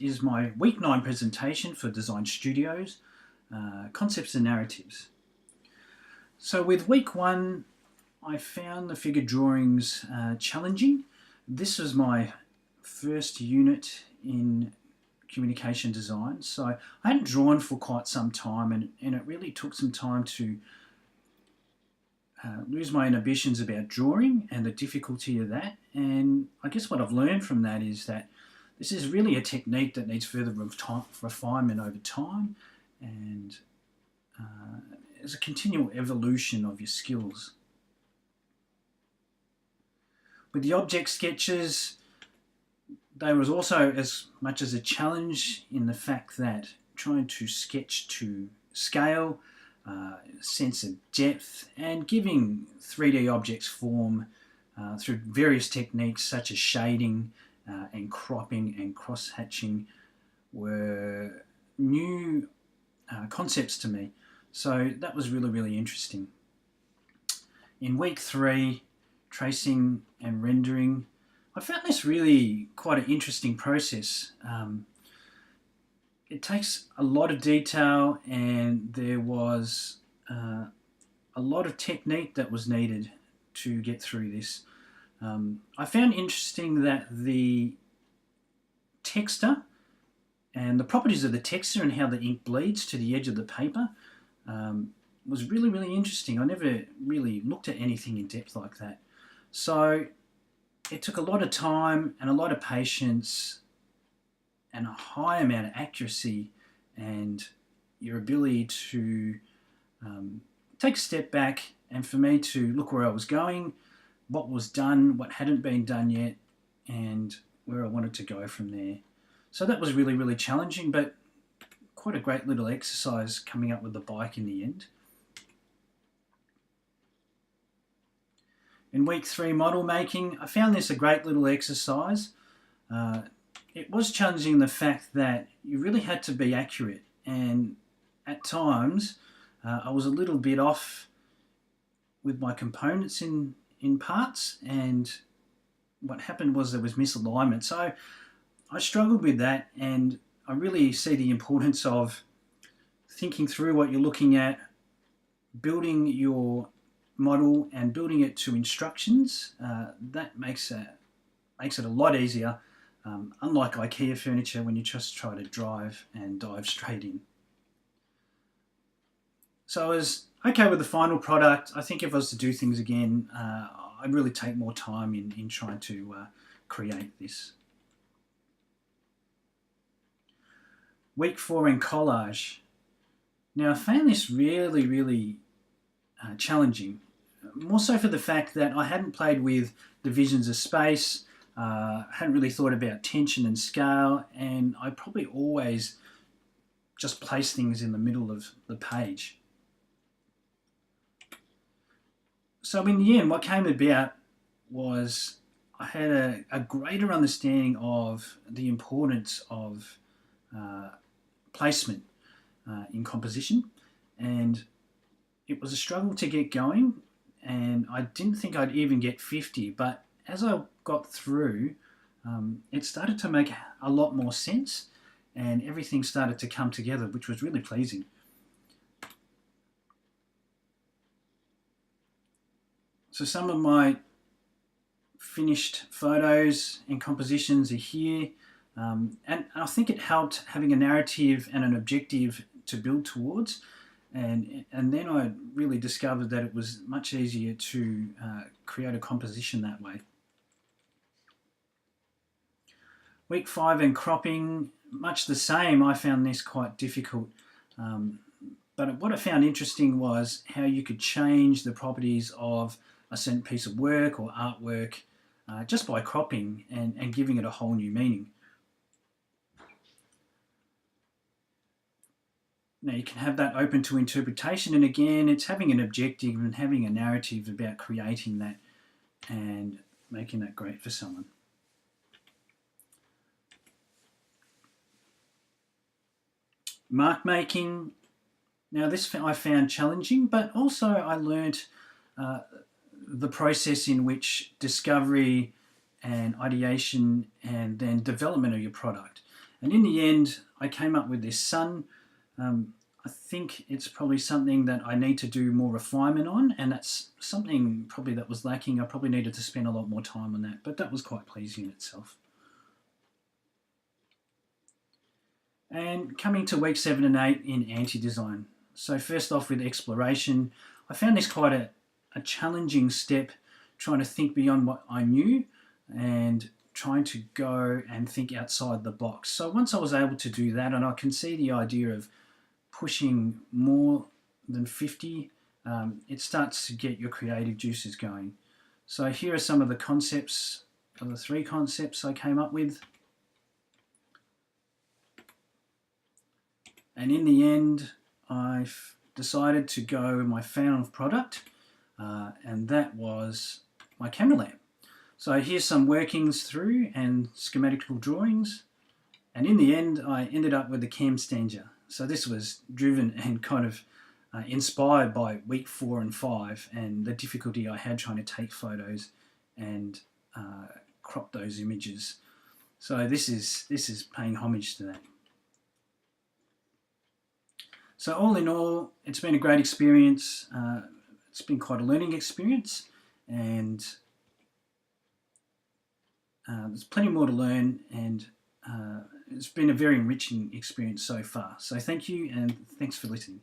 is my week 9 presentation for Design Studios, Concepts and Narratives. So with week 1, I found the figure drawings challenging. This was my first unit in communication design, so I hadn't drawn for quite some time, and it really took some time to lose my inhibitions about drawing and the difficulty of that. And I guess what I've learned from that is that this is really a technique that needs further refinement over time, and is a continual evolution of your skills. With the object sketches, there was also as much as a challenge in the fact that trying to sketch to scale, sense of depth, and giving 3D objects form through various techniques such as shading and cropping and cross-hatching were new concepts to me. So that was really, really interesting. In week 3, tracing and rendering, I found this really quite an interesting process. It takes a lot of detail, and there was a lot of technique that was needed to get through this. I found interesting that the texture and the properties of the texture and how the ink bleeds to the edge of the paper was really, really interesting. I never really looked at anything in depth like that. So it took a lot of time and a lot of patience and a high amount of accuracy and your ability to take a step back, and for me to look where I was going, what was done, what hadn't been done yet, and where I wanted to go from there. So that was really, really challenging, but quite a great little exercise coming up with the bike in the end. In week 3 model making, I found this a great little exercise. It was challenging in the fact that you really had to be accurate, and at times I was a little bit off with my components in parts, and what happened was there was misalignment. So I struggled with that, and I really see the importance of thinking through what you're looking at, building your model and building it to instructions. That makes it a lot easier, unlike IKEA furniture when you just try to drive and dive straight in. So I was okay with the final product. I think if I was to do things again, I'd really take more time in trying to create this. Week 4 in collage. Now I found this really, really challenging, more so for the fact that I hadn't played with divisions of space, hadn't really thought about tension and scale, and I probably always just place things in the middle of the page. So in the end, what came about was I had a greater understanding of the importance of placement in composition, and it was a struggle to get going, and I didn't think I'd even get 50, but as I got through, it started to make a lot more sense, and everything started to come together, which was really pleasing. So some of my finished photos and compositions are here. And I think it helped having a narrative and an objective to build towards. And then I really discovered that it was much easier to create a composition that way. Week 5 in cropping, much the same. I found this quite difficult. But what I found interesting was how you could change the properties of a certain piece of work or artwork just by cropping and giving it a whole new meaning. Now you can have that open to interpretation, and again it's having an objective and having a narrative about creating that and making that great for someone. Mark making, now this I found challenging, but also I learnt the process in which discovery and ideation and then development of your product. And in the end, I came up with this sun. I think it's probably something that I need to do more refinement on, and that's something probably that was lacking. I probably needed to spend a lot more time on that, but that was quite pleasing in itself. And coming to week 7 and 8 in anti-design. So first off with exploration, I found this quite a challenging step, trying to think beyond what I knew and trying to go and think outside the box. So once I was able to do that, and I can see the idea of pushing more than 50, it starts to get your creative juices going. So here are some of the concepts, of the 3 concepts I came up with. And in the end, I've decided to go with my final product, and that was my camera lamp. So here's some workings through and schematical drawings. And in the end, I ended up with the Camstanger. So this was driven and kind of inspired by week 4 and 5 and the difficulty I had trying to take photos and crop those images. So this is paying homage to that. So all in all, it's been a great experience. It's been quite a learning experience, and there's plenty more to learn, and it's been a very enriching experience so far. So thank you, and thanks for listening.